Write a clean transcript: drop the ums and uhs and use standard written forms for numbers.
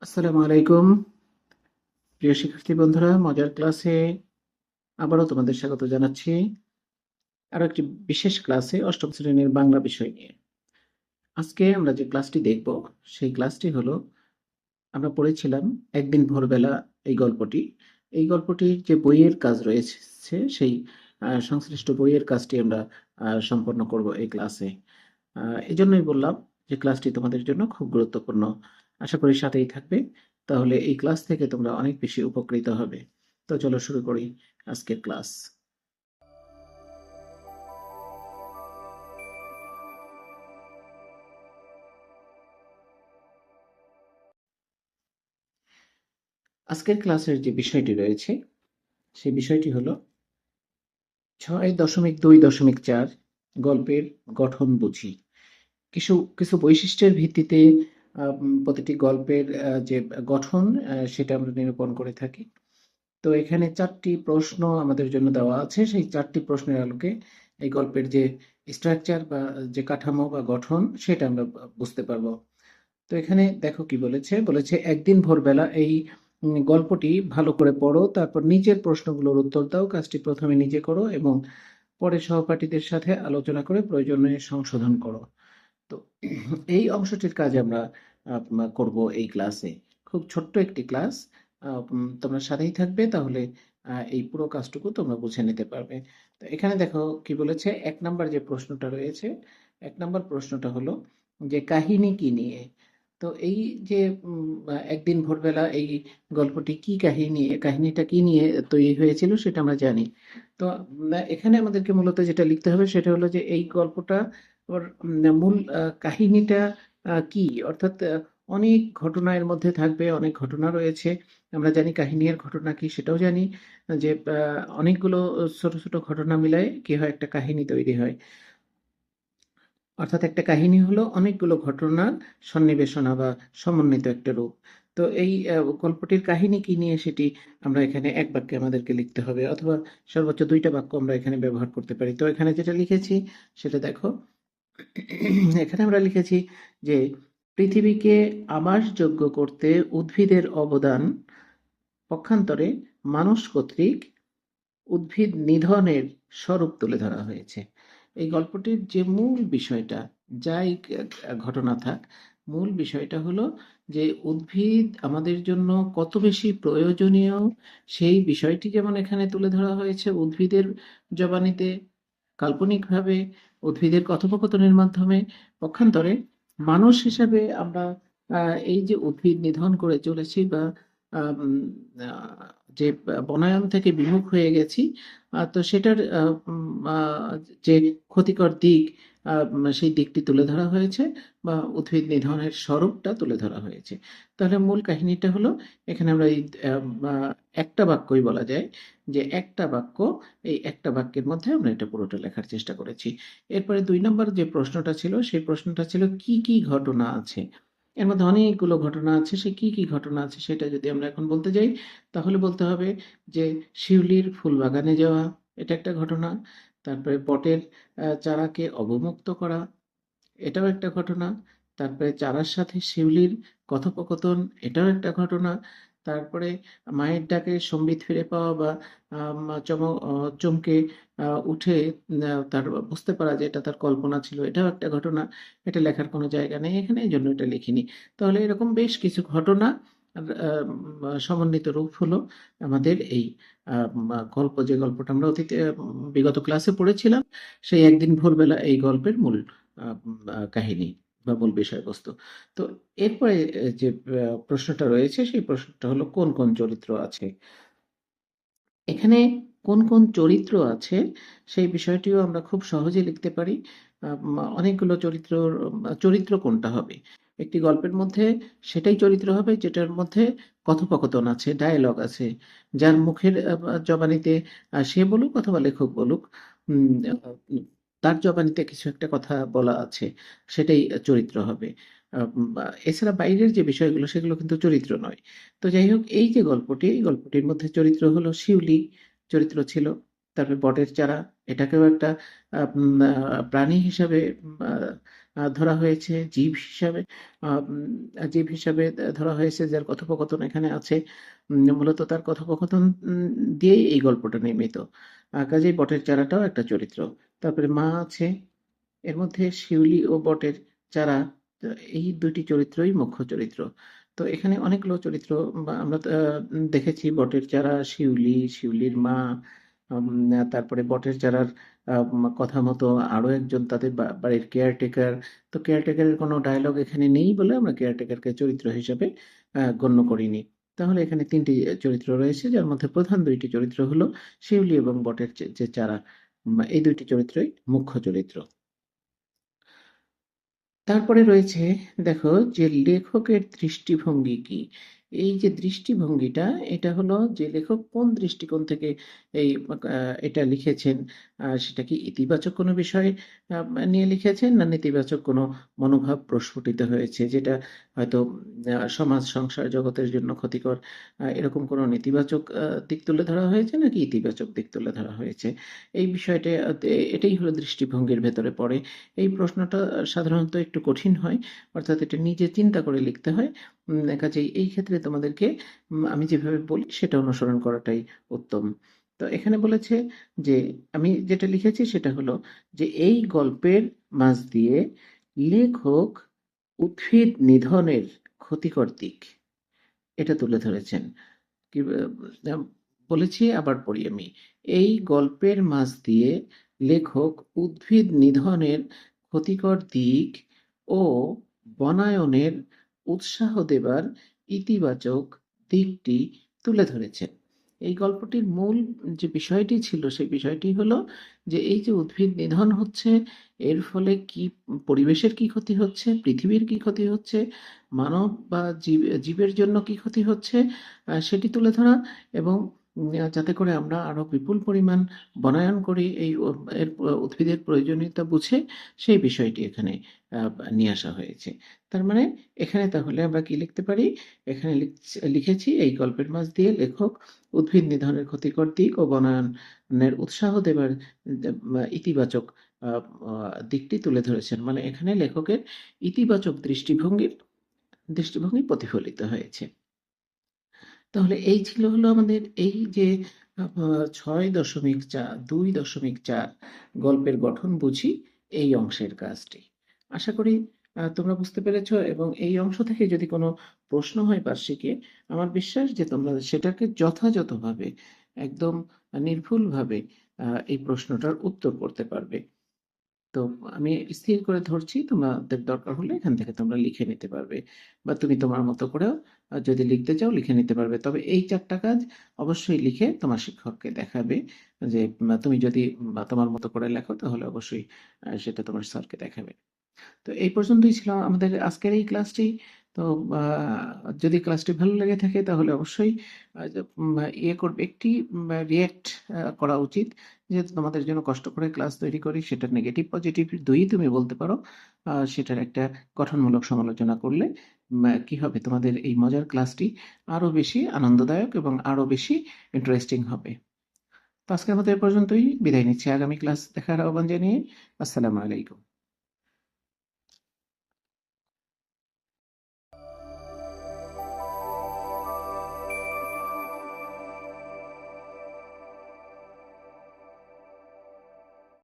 আসসালামু আলাইকুম প্রিয় শিক্ষার্থী বন্ধুরা, মজার ক্লাসে আবারও তোমাদের স্বাগত জানাচ্ছি। আরো একটি বিশেষ ক্লাসে অষ্টম শ্রেণীর বাংলা বিষয় নিয়ে আজকে আমরা যে ক্লাসটি দেখব সেই ক্লাসটি হলো, আমরা পড়েছিলাম একদিন ভোরবেলা এই গল্পটির যে বইয়ের কাজ রয়েছে সেই সংশ্লিষ্ট বইয়ের কাজটি আমরা সম্পন্ন করব এই ক্লাসে। এই জন্যই বললাম যে ক্লাসটি তোমাদের জন্য খুব গুরুত্বপূর্ণ। আশা করি সাথেই থাকবে, তাহলে এই ক্লাস থেকে তোমরা অনেক বেশি উপকৃত হবে। তো চলো শুরু করি আজকের ক্লাস। আজকের ক্লাসের যে বিষয়টি রয়েছে সেই বিষয়টি হলো 6.2.4 গল্পের গঠন বুঝি। কিছু কিছু বৈশিষ্ট্যের ভিত্তিতে প্রতিটি গল্পের যে গঠন সেটা আমরা নিরূপণ করে থাকি। তো এখানে 4টি প্রশ্ন আমাদের জন্য দেওয়া আছে। সেই 4টি প্রশ্নের আলোকে এই গল্পের যে স্ট্রাকচার বা যে কাঠামো বা গঠন সেটা আমরা বুঝতে পারবো। তো এখানে দেখো কি বলেছে, একদিন ভোরবেলা এই গল্পটি ভালো করে পড়ো, তারপর নিচের প্রশ্নগুলোর উত্তর দাও। কাজটি প্রথমে নিজে করো এবং পরে সহপাঠীদের সাথে আলোচনা করে প্রয়োজনে সংশোধন করো। তো এই অংশটির কাজ আমরা করব এই ক্লাসে। খুব ছোট্ট একটি ক্লাস, তোমরা সাথেই থাকবে, তাহলে এই পুরো কাজটুকু তোমরা বুঝে নিতে পারবে। তো এখানে দেখো কি বলেছে, 1 নাম্বার যে প্রশ্নটা রয়েছে, 1 নাম্বার প্রশ্নটা হলো যে কাহিনী কি নিয়ে। তো এই যে একদিন ভোরবেলা এই গল্পটি কি কাহিনী, কাহিনীটা কি নিয়ে তৈরি হয়েছিল সেটা আমরা জানি। তো এখানে আমাদেরকে মূলত যেটা লিখতে হবে সেটা হলো যে এই গল্পটা ওর মূল কাহিনীটা কি, অর্থাৎ অনেক ঘটনা এর মধ্যে থাকবে, অনেক ঘটনা রয়েছে। আমরা জানি কাহিনী আর ঘটনা কি সেটাও জানি, যে অনেকগুলো ছোট ছোট ঘটনা মিলায় কি হয়, একটা কাহিনী তৈরি হয়। অর্থাৎ একটা কাহিনী হলো অনেকগুলো ঘটনার সন্নিবেশনা বা সমন্বিত একটা রূপ। তো এই গল্পটির কাহিনী কি নিয়ে সেটি আমরা এখানে এক বাক্যে আমাদেরকে লিখতে হবে, অথবা সর্বোচ্চ 2টা বাক্য আমরা এখানে ব্যবহার করতে পারি। তো এখানে যেটা লিখেছি সেটা দেখো। এখানে আমরা লিখেছি যে পৃথিবীকে আবাসযোগ্য করতে উদ্ভিদের অবদান, পক্ষান্তরে মানুষ কর্তৃক উদ্ভিদ নিধনের স্বরূপ তুলে ধরা হয়েছে। এই গল্পটির যে মূল বিষয়টা, যাই ঘটনা থাক, মূল বিষয়টা হলো যে উদ্ভিদ আমাদের জন্য কত বেশি প্রয়োজনীয় সেই বিষয়টি যেমন এখানে তুলে ধরা হয়েছে উদ্ভিদের জবানিতে, কাল্পনিকভাবে উদ্ভিদের কথোপকথনের মাধ্যমে। পক্ষান্তরে মানুষ হিসাবে আমরা এই যে উদ্ভিদ নিধন করে চলেছি বা আম, যে বনায়ন থেকে বিমুখ হয়ে গেছি, তো সেটার যে ক্ষতিকর দিক, সেই দিকটি তুলে ধরা হয়েছে, বা উদ্ভিদ নিধনের স্বরূপটা তুলে ধরা হয়েছে। তাহলে মূল কাহিনীটা হলো, এখানে আমরা এই একটা বাক্যই বলা যায়, যে একটা বাক্য, এই একটা বাক্যের মধ্যে আমরা এটা পুরোটা লেখার চেষ্টা করেছি। এরপরে 2 নম্বর যে প্রশ্নটা ছিল সেই প্রশ্নটা ছিল কি কি ঘটনা আছে। এর মধ্যে অনেকগুলো ঘটনা আছে, সে কি কি ঘটনা আছে সেটা যদি আমরা এখন বলতে যাই, তাহলে বলতে হবে যে শিউলির ফুল বাগানে যাওয়া, এটা একটা ঘটনা। তারপরে বটের চারাকে অবমুক্ত করা, এটাও একটা ঘটনা। তারপরে চারার সাথে শিউলির কথোপকথন, এটাও একটা ঘটনা। তারপরে মায়ের ডাকে সম্বিত ফিরে পাওয়া বা চমকে উঠে তার বুঝতে পারা যে এটা তার কল্পনা ছিল, এটাও একটা ঘটনা। এটা লেখার কোনো জায়গা নেই এখানে, এই জন্য এটা লিখিনি। তাহলে এরকম বেশ কিছু ঘটনা আর সমন্বিত রূপ হলো আমাদের এই গল্প, যে গল্পটা আমরা অতীতে বিগত ক্লাসে পড়েছিলাম, সেই একদিন ভোরবেলা এই গল্পের মূল কাহিনী বা মূল বিষয়বস্তু। তো এরপরে যে প্রশ্নটা রয়েছে সেই প্রশ্নটা হলো কোন কোন চরিত্র আছে। এখানে কোন কোন চরিত্র আছে সেই বিষয়টিও আমরা খুব সহজে লিখতে পারি। অনেকগুলো চরিত্র কোনটা হবে একটি গল্পের মধ্যে, সেটাই চরিত্র হবে যেটার মধ্যে কথোপকথন আছে, ডায়ালগ আছে, যার মুখের জবানিতে সে বলুক অথবা লেখক বলুক, উম, আহ, তার জবানিতে কিছু একটা কথা বলা আছে, সেটাই চরিত্র হবে। এছাড়া বাইরের যে বিষয়গুলো সেগুলো কিন্তু চরিত্র নয়। তো যাই হোক, এই যে গল্পটি, এই গল্পটির মধ্যে চরিত্র হলো শিউলি, চরিত্র ছিল। তারপরে বটের চারা, এটাকেও একটা প্রাণী হিসাবে ধরা হয়েছে জীব হিসাবে, ধরা হয়েছে, যার কথোপকথন এখানে আছে। মূলত তার কথোপকথন দিয়েই এই গল্পটা নির্মিত। কাজেই বটের চারাটাও একটা চরিত্র। তারপরে মা আছে, এর মধ্যে শিউলি ও বটের চারা, এই দুটি চরিত্রই মুখ্য চরিত্র। তো এখানে অনেকগুলো চরিত্র বা আমরা দেখেছি, বটের চারা, শিউলি, শিউলির মা, তারপরে বটের চারার কথা মতো আরো একজন তাদের বাড়ির কেয়ারটেকার। তো কেয়ারটেকারের কোনো ডায়লগ এখানে নেই বলে আমরা কেয়ারটেকারকে চরিত্র হিসেবে গণ্য করিনি। তাহলে এখানে তিনটি চরিত্র রয়েছে, যার মধ্যে প্রধান দুইটি চরিত্র হলো শিউলি এবং বটের যে চারা। এই দুইটি চরিত্রই মুখ্য চরিত্র। তারপরে রয়েছে, দেখো, যে লেখকের দৃষ্টিভঙ্গি কি। এই যে দৃষ্টিভঙ্গিটা, এটা হলো যে লেখক কোন দৃষ্টিকোণ থেকে এই এটা লিখেছেন। সেটা কি ইতিবাচক কোনো বিষয় নিয়ে লিখেছেন, না নেতিবাচক কোনো মনোভাব প্রস্ফুটিত হয়েছে, যেটা হয়তো সমাজ সংসার জগতের জন্য ক্ষতিকর, এরকম কোনো নেতিবাচক দিক তুলে ধরা হয়েছে, নাকি ইতিবাচক দিক তুলে ধরা হয়েছে। এই বিষয়টা, এটাই হলো দৃষ্টিভঙ্গির ভেতরে পড়ে। এই প্রশ্নটা সাধারণত একটু কঠিন হয়, অর্থাৎ এটা নিজে চিন্তা করে লিখতে হয়। কাজেই এই ক্ষেত্রে তোমাদেরকে আমি যেভাবে বলি সেটা অনুসরণ করাটাই উত্তম। তো এখানে বলেছে যে, আমি যেটা লিখেছি সেটা হলো যে, এই গল্পের মাঝ দিয়ে লেখক উদ্ভিদ নিধনের ক্ষতিকর দিক এটা তুলে ধরেছেন। কি বলেছি, আবার পড়ি আমি। এই গল্পের মাঝ দিয়ে লেখক উদ্ভিদ নিধনের ক্ষতিকর দিক ও বনায়নের উৎসাহ দেবার ইতিবাচক দিকটি তুলে ধরেছেন। এই গল্পটির মূল যে বিষয়টি ছিল, সেই বিষয়টি হলো যে, এই যে উদ্ভিদ নিধন হচ্ছে, এর ফলে কি পরিবেশের কি ক্ষতি হচ্ছে, পৃথিবীর কি ক্ষতি হচ্ছে, মানব বা জীবের জন্য কি ক্ষতি হচ্ছে, সেটি তুলে ধরা, এবং যাতে করে আমরা আরো বিপুল পরিমাণ বনায়ন করি, এই উদ্ভিদের প্রয়োজনীয়তা বুঝে, সেই বিষয়টি এখানে নিয়ে আসা হয়েছে। তার মানে এখানে তাহলে আমরা কি লিখতে পারি, এখানে লিখেছি, এই গল্পের মাঝ দিয়ে লেখক উদ্ভিদ নিধনের ক্ষতিকর দিক ও বনায়নের উৎসাহ দেবার ইতিবাচক দিকটি তুলে ধরেছেন। মানে এখানে লেখকের ইতিবাচক দৃষ্টিভঙ্গি প্রতিফলিত হয়েছে। তাহলে এই ছিল হলো আমাদের এই যে 6.2.4 গল্পের গঠন বুঝি, এই অংশের কাজটি। আশা করি তোমরা বুঝতে পেরেছ, এবং এই অংশ থেকে যদি কোনো প্রশ্ন হয় বার্ষিকে, আমার বিশ্বাস যে তোমরা সেটাকে যথাযথভাবে, একদম নির্ভুলভাবে এই প্রশ্নটার উত্তর করতে পারবে। তো আমি স্থির করে ধরছি, তোমাদের দরকার হলে এখান থেকে তোমরা লিখে নিতে পারবে, বা তুমি তোমার মতো করেও যদি লিখতে চাও লিখে নিতে পারবে। তবে এই 4টা কাজ অবশ্যই লিখে তোমার শিক্ষককে দেখাবে, যে তুমি যদি তোমার মতো করে লেখো, তাহলে অবশ্যই সেটা তোমার স্যারকে দেখাবে। তো এই পর্যন্তই ছিল আমাদের আজকের এই ক্লাসটি। তো যদি ক্লাসটি ভালো লেগে থাকে, তাহলে অবশ্যই ইয়ে করবে, একটি রিয়্যাক্ট করা উচিত। যেহেতু তোমাদের জন্য কষ্ট করে ক্লাস তৈরি করি, সেটা নেগেটিভ পজিটিভ দুইই তুমি বলতে পারো। সেটার একটা গঠনমূলক সমালোচনা করলে কি হবে, তোমাদের এই মজার ক্লাসটি আরো বেশি আনন্দদায়ক এবং আরো বেশি ইন্টারেস্টিং হবে। তো আজকের মতো এ পর্যন্তই, বিদায় নিচ্ছি। আগামী ক্লাস দেখার আহ্বান জানিয়ে আসসালামু আলাইকুম।